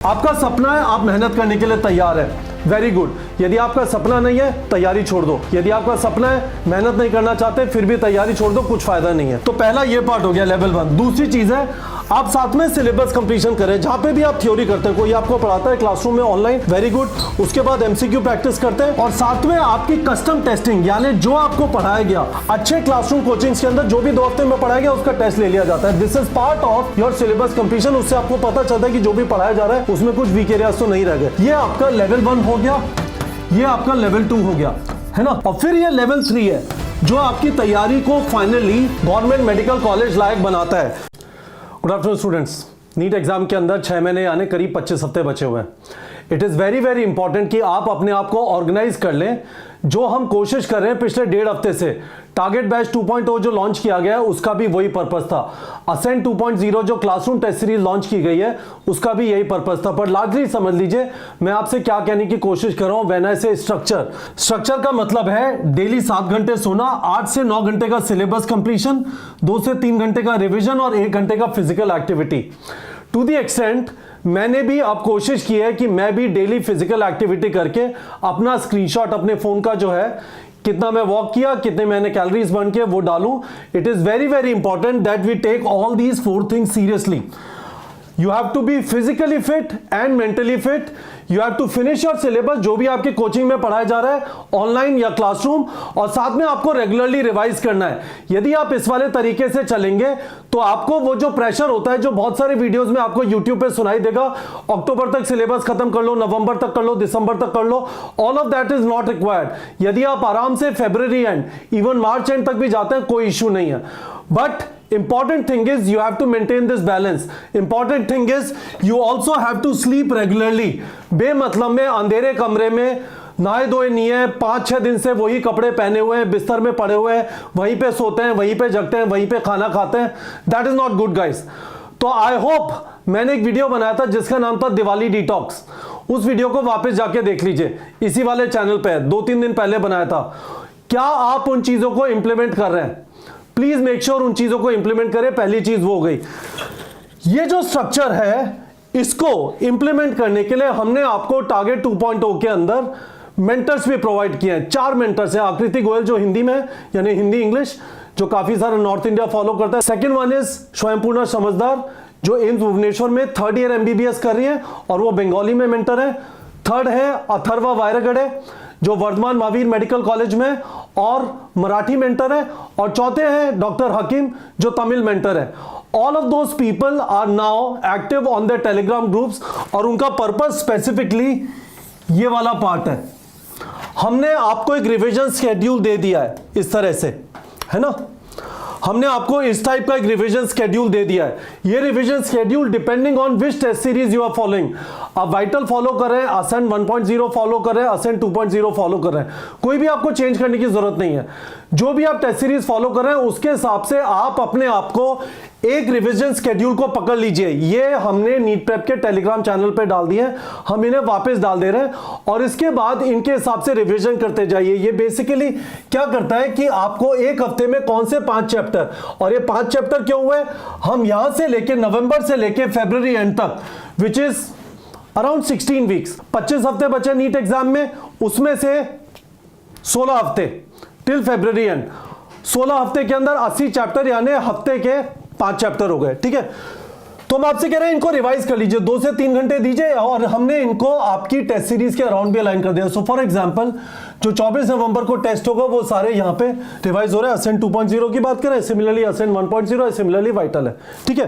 आपका सपना है, आप मेहनत करने के लिए तैयार है, वेरी गुड। यदि आपका सपना नहीं है, तैयारी छोड़ दो। यदि आपका सपना है, मेहनत नहीं करना चाहते, फिर भी तैयारी छोड़ दो, कुछ फायदा नहीं है। तो पहला ये पार्ट हो गया लेवल 1। दूसरी चीज है, आप साथ में सिलेबस कंप्लीशन करें। जहां पे भी आप थ्योरी करते हैं, कोई आपको पढ़ाता है क्लासरूम में ऑनलाइन, वेरी गुड। उसके बाद एमसीक्यू प्रैक्टिस करते हैं और साथ में आपकी कस्टम टेस्टिंग, यानी जो आपको पढ़ाया गया अच्छे क्लासरूम कोचिंग्स के अंदर जो भी 2 हफ्ते में पढ़ाया गया उसका टेस्ट ले लिया जाता है। This is part of your syllabus completion. उससे आपको पता चलता है कि जो भी पढ़ाया जा रहा है उसमें कुछ वीक एरियाज तो नहीं रह गए। ये आपका लेवल 1 हो गया, ये आपका लेवल 2 हो गया, है ना। और फिर ये लेवल 3 है जो आपकी तैयारी को फाइनली गवर्नमेंट मेडिकल कॉलेज लायक बनाता है। Good afternoon students, NEET exam के अंदर 6 महीने यानी करीब 25 हफ्ते बचे हुए हैं। It is very very important कि आप अपने आप को ऑर्गेनाइज कर लें। जो हम कोशिश कर रहे हैं पिछले 1.5 हफ्ते से, टारगेट बैच 2.0 जो लॉन्च किया गया है उसका भी वही पर्पस था। असेंट 2.0 जो क्लासरूम टेस्ट सीरीज लॉन्च की गई है उसका भी यही पर्पस था। पर लार्जली समझ लीजिए मैं आपसे क्या कहने की कोशिश कर रहा हूं। व्हेन आई से स्ट्रक्चर का मतलब है डेली 7 घंटे सोना, 8 से 9 घंटे का सिलेबस कंप्लीशन, 2 से 3 घंटे का रिविजन और 1 घंटे का physical activity. To the extent मैंने भी अब कोशिश की है कि मैं भी डेली फिजिकल एक्टिविटी करके अपना स्क्रीनशॉट अपने फोन का जो है, कितना मैं वॉक किया, कितने मैंने कैलोरीज बर्न किए, वो डालूं। It is very very important that we take all these 4 things seriously. You have to be physically fit and mentally fit. You have to finish your syllabus जो भी आपके कोचिंग में पढ़ाया जा रहा है, ऑनलाइन या क्लासरूम, और साथ में आपको रेगुलरली रिवाइज करना है। यदि आप इस वाले तरीके से चलेंगे तो आपको वो जो प्रेशर होता है जो बहुत सारे वीडियोस में आपको यूट्यूब पे सुनाई देगा, अक्टूबर तक सिलेबस खत्म कर लो, नवंबर तक कर लो, दिसंबर तक कर लो, all of that is not required. यदि आप आराम से फरवरी एंड इवन मार्च एंड तक भी जाते हैं, कोई इश्यू नहीं है। But important thing is you have to maintain this balance. Important thing is you also have to sleep regularly. बेमतलब में अंधेरे कमरे में नहाए धोए नहीं है, 5-6 दिन से वही कपड़े पहने हुए हैं, बिस्तर में पड़े हुए हैं, वहीं पे सोते हैं, वहीं पे जगते हैं, वहीं पे खाना खाते हैं। That is not good guys. तो आई होप, मैंने एक वीडियो बनाया था जिसका नाम था दिवाली डिटॉक्स। उस वीडियो को वापस जाके देख लीजिए, इसी वाले चैनल पे 2-3 दिन पहले बनाया था। क्या आप उन चीजों को इंप्लीमेंट कर रहे हैं? प्लीज मेक श्योर उन चीजों को इंप्लीमेंट करें। पहली चीज वो हो गई। ये जो स्ट्रक्चर है इसको इंप्लीमेंट करने के लिए हमने आपको टारगेट 2.0 के अंदर मेंटर्स भी प्रोवाइड किए हैं। 4 मेंटर्स हैं। आकृति गोयल जो हिंदी में, यानी हिंदी इंग्लिश, जो काफी सारा नॉर्थ इंडिया फॉलो करता है। सेकंड वन इज स्वयंपूर्णा समझदार जो एम्स भुवनेश्वर में 3rd ईयर MBBS कर रही है और वो बंगाली में मेंटर है। थर्ड है अथर्वा वायरगड़े जो वर्धमान महावीर मेडिकल कॉलेज में और मराठी मेंटर है। और चौथे हैं डॉक्टर हकीम जो तमिल मेंटर है। All of those people are now active on the Telegram groups और उनका पर्पस स्पेसिफिकली ये वाला पार्ट है। हमने आपको एक रिवीजन स्केड्यूल दे दिया है इस तरह से, है ना। हमने आपको इस टाइप का एक रिवीजन स्केड्यूल दे दिया है। ये revision schedule depending on which test series you are following, आप वाइटल फॉलो कर रहे हैं, असेंट 1.0 फॉलो कर रहे हैं, असेंट 2.0 फॉलो कर रहे हैं, कोई भी आपको चेंज करने की जरूरत नहीं है। जो भी आप टेस्ट सीरीज फॉलो कर रहे हैं उसके हिसाब से आप अपने आप को एक रिवीजन स्केड्यूल को पकड़ लीजिए। ये हमने नीट प्रेप के टेलीग्राम चैनल पे डाल दिए, हम इन्हें वापस डाल दे रहे हैं और इसके बाद इनके हिसाब से रिवीजन करते जाइए। ये बेसिकली क्या करता है कि आपको एक हफ्ते में कौन से 5 चैप्टर, और ये 5 चैप्टर क्यों हुए, हम यहां से लेके नवंबर से लेके फरवरी एंड तक, विच इज अराउंड 16 वीक्स, 25 हफ्ते बचे नीट एग्जाम में, उसमें से 16 हफ्ते टिल फरवरी एंड, 16 हफ्ते के अंदर 80 चैप्टर यानी हफ्ते के 5 चैप्टर हो गए। ठीक है, तो हम आपसे कह रहे हैं इनको रिवाइज कर लीजिए, 2 से 3 घंटे दीजिए और हमने इनको आपकी टेस्ट सीरीज के अराउंड भी अलाइन कर दिया। सो फॉर एग्जांपल जो 24 नवंबर को टेस्ट होगा वो सारे यहाँ पे रिवाइज हो रहे हैं। असेंट 2.0 की बात करें, सिमिलरली असेंट 1.0 है, सिमिलरली वाइटल है। ठीक है,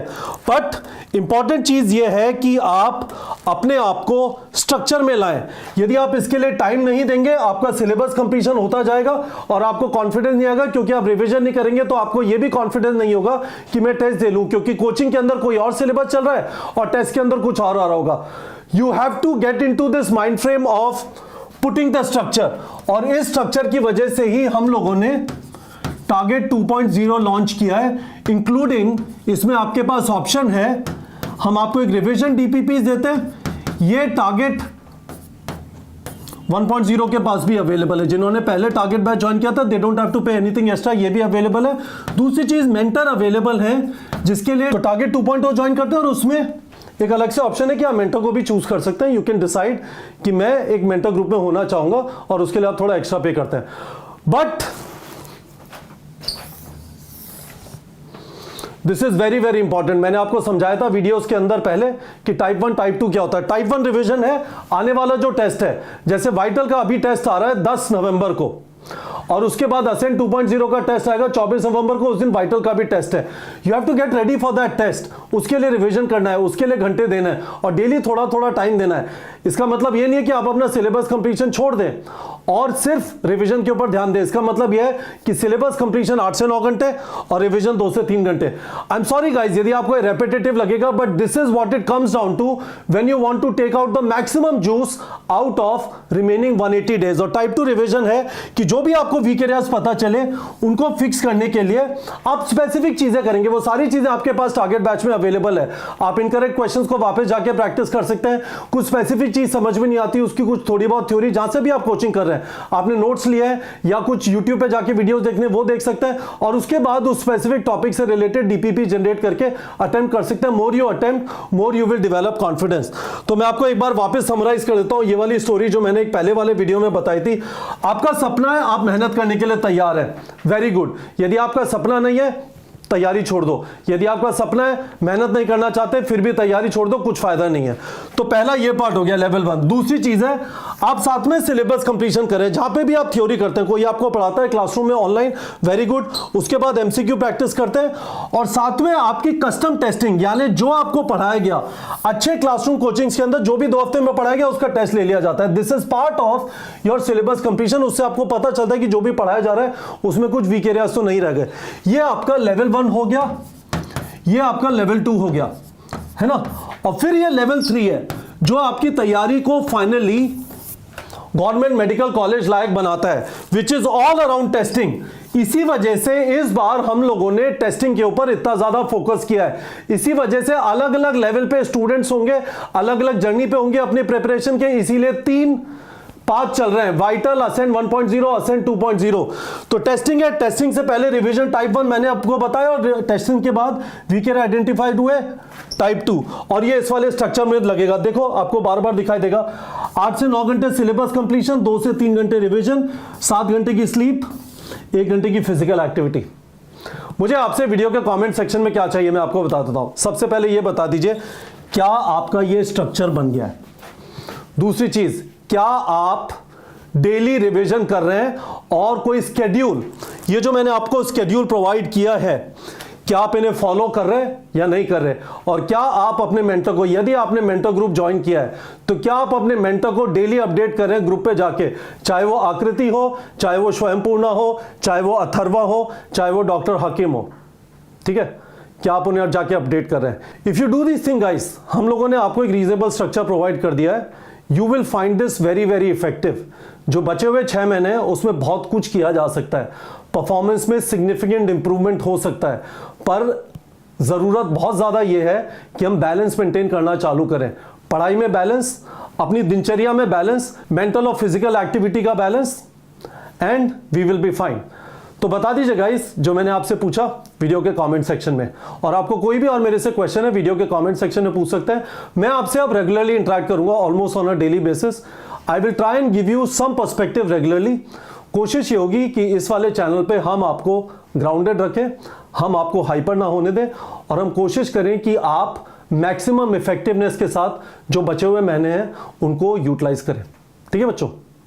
बट इंपॉर्टेंट चीज ये है कि आप अपने आप को स्ट्रक्चर में लाएं। यदि आप इसके लिए टाइम नहीं देंगे आपका सिलेबस कंप्लीशन होता जाएगा और आपको कॉन्फिडेंस नहीं आएगा, क्योंकि आप रिविजन नहीं करेंगे तो आपको यह भी कॉन्फिडेंस नहीं होगा कि मैं टेस्ट दे लूं, क्योंकि कोचिंग के अंदर कोई और सिलेबस चल रहा है और टेस्ट के अंदर कुछ और आ रहा होगा। You have to get into this mind frame of putting the structure, और इस स्ट्रक्चर की वजह से ही हम लोगों ने टारगेट 2.0 लॉन्च किया है। इंक्लूडिंग इसमें आपके पास ऑप्शन है, हम आपको एक रिवीजन डीपीपी देते हैं, ये टारगेट 1.0 के पास भी अवेलेबल है। जिन्होंने पहले टारगेट बैच ज्वाइन किया था they don't have to pay anything extra, ये भी अवेलेबल है। दूसरी चीज मेंटर अवेलेबल है जिसके लिए तो टारगेट 2.0 ज्वाइन करते हैं और उसमें एक अलग से ऑप्शन है कि आप मेंटर को भी चूज कर सकते हैं। यू कैन डिसाइड कि मैं एक मेंटर ग्रुप में होना चाहूंगा और उसके लिए आप थोड़ा एक्स्ट्रा पे करते हैं। But this is very very important. मैंने आपको समझाया था वीडियोस के अंदर पहले कि टाइप 1 टाइप 2 क्या होता है। टाइप 1 रिवीजन है आने वाला जो टेस्ट है, जैसे वाइटल का अभी टेस्ट आ रहा है 10 नवंबर को, और उसके बाद असेंट 2.0 का टेस्ट आएगा 24 नवंबर को, उस दिन वाइटल का भी टेस्ट है। You have to get ready for that test. उसके लिए रिवीजन करना है, उसके लिए घंटे देना है और डेली थोड़ा थोड़ा टाइम देना है। इसका मतलब ये नहीं है कि आप अपना सिलेबस कंप्लीशन छोड़ दें और सिर्फ रिवीजन के ऊपर ध्यान दें। इसका मतलब यह है कि सिलेबस कंप्लीशन 8 से 9 घंटे और रिवीजन 2 से 3 घंटे। आई एम सॉरी गाइस यदि आपको रेपिटेटिव लगेगा, but this is what it comes down to when you want to take out the maximum juice out of remaining 180 days. और टाइप 2 रिवीजन है कि जो भी आपको वीक एरियाज पता चले उनको फिक्स करने के लिए आप स्पेसिफिक चीजें करेंगे। वो सारी चीजें आपके पास टारगेट बैच में अवेलेबल है। आप इनकरेक्ट क्वेश्चंस को वापस जाके प्रैक्टिस कर सकते हैं। कुछ स्पेसिफिक चीज समझ में नहीं आती, उसकी कुछ थोड़ी बहुत थ्योरी, जहां से भी आप कोचिंग कर रहे हैं, आपने नोट्स लिए हैं या कुछ यूट्यूब पे जाके वीडियोस देखने, वो देख सकते हैं और उसके बाद उस स्पेसिफिक टॉपिक से रिलेटेड डीपीपी जनरेट करके अटेम्प्ट कर सकते हैं। More you attempt more you will develop confidence. तो मैं आपको एक बार वापस समराइज कर देता हूं ये वाली स्टोरी जो मैंने एक पहले वाले वीडियो में बताई थी। आपका सपना है, आप मेहनत करने के लिए तैयार है, वेरी गुड। यदि आपका सपना नहीं है, तैयारी छोड़ दो। यदि आपका सपना है, मेहनत नहीं करना चाहते, फिर भी तैयारी छोड़ दो, कुछ फायदा नहीं है। तो पहला ये पार्ट हो गया लेवल 1। दूसरी चीज है आप साथ में सिलेबस कंप्लीशन करें। जहां पे भी आप थ्योरी करते हैं, कोई आपको पढ़ाता है क्लासरूम में ऑनलाइन, वेरी गुड, उसके बाद एमसीक्यू प्रैक्टिस करते हैं और साथ में आपकी कस्टम टेस्टिंग, यानी जो आपको पढ़ाया गया अच्छे क्लासरूम कोचिंग्स के अंदर जो भी 2 हफ्ते में पढ़ाया गया उसका टेस्ट ले लिया जाता है। This is part of your syllabus completion. उससे आपको पता चलता है कि जो भी पढ़ाया जा रहा है उसमें कुछ वीक एरियाज तो नहीं रह गए। ये आपका लेवल 1 हो गया, ये आपका लेवल 2 हो गया, है ना। और फिर ये लेवल 3 है जो आपकी तैयारी को फाइनली गवर्नमेंट मेडिकल कॉलेज लायक बनाता है, which is all around testing. इसी वजह से इस बार हम लोगों ने टेस्टिंग के ऊपर इतना ज्यादा फोकस किया है। इसी वजह से अलग अलग लेवल पे स्टूडेंट्स होंगे, अलग अलग जर्नी पे होंगे अपनी प्रिपरेशन के, इसीलिए 3 पाथ चल रहे हैं, वाइटल, असेंट 1.0, असेंट 2.0। तो टेस्टिंग है, टेस्टिंग से पहले रिवीजन टाइप 1 मैंने आपको बताया और टेस्टिंग के बाद वीकर आइडेंटिफाइड हुए टाइप 2, और ये इस वाले स्ट्रक्चर में लगेगा। देखो आपको बार बार दिखाई देगा 8 से 9 घंटे सिलेबस कंप्लीशन, 2 से 3 घंटे रिवीजन, 7 घंटे की स्लीप, 1 घंटे की फिजिकल एक्टिविटी। मुझे आपसे वीडियो के कमेंट सेक्शन में क्या चाहिए मैं आपको बता देता हूं। सबसे पहले ये बता दीजिए क्या आपका ये स्ट्रक्चर बन गया है। दूसरी चीज, क्या आप डेली रिवीजन कर रहे हैं और कोई स्केड्यूल, ये जो मैंने आपको स्केड्यूल प्रोवाइड किया है, क्या आप इन्हें फॉलो कर रहे हैं या नहीं कर रहे। और क्या आप अपने मेंटर को, यदि आपने मेंटर ग्रुप ज्वाइन किया है तो क्या आप अपने मेंटर को डेली अपडेट कर रहे हैं ग्रुप पे जाके, चाहे वो आकृति हो, चाहे वो स्वयंपूर्णा हो, चाहे वो अथर्वा हो, चाहे वो डॉक्टर हकीम हो, ठीक है, क्या आप उन्हें जाके अपडेट कर रहे हैं। If you do this thing guys, हम लोगों ने आपको एक रीजनेबल स्ट्रक्चर प्रोवाइड कर दिया है, you will find this very very effective. जो बचे हुए 6 महीने हैं उसमें बहुत कुछ किया जा सकता है, परफॉर्मेंस में सिग्निफिकेंट इंप्रूवमेंट हो सकता है, पर जरूरत बहुत ज्यादा यह है कि हम बैलेंस मेंटेन करना चालू करें। पढ़ाई में बैलेंस, अपनी दिनचर्या में बैलेंस, मेंटल और फिजिकल एक्टिविटी का balance, and we will be fine. तो बता दीजिए गाइस जो मैंने आपसे पूछा वीडियो के कमेंट सेक्शन में, और आपको कोई भी और मेरे से क्वेश्चन है वीडियो के कमेंट सेक्शन में पूछ सकते हैं। मैं आपसे अब रेगुलरली इंटरेक्ट करूंगा, almost on a daily basis. I will try and give you some perspective regularly. कोशिश ये होगी कि इस वाले चैनल पे हम आपको ग्राउंडेड रखें, हम आपको हाइपर ना होने दें, और हम कोशिश करें कि आप मैक्सिमम इफेक्टिवनेस के साथ जो बचे हुए महीने हैं उनको यूटिलाइज करें। ठीक है बच्चों।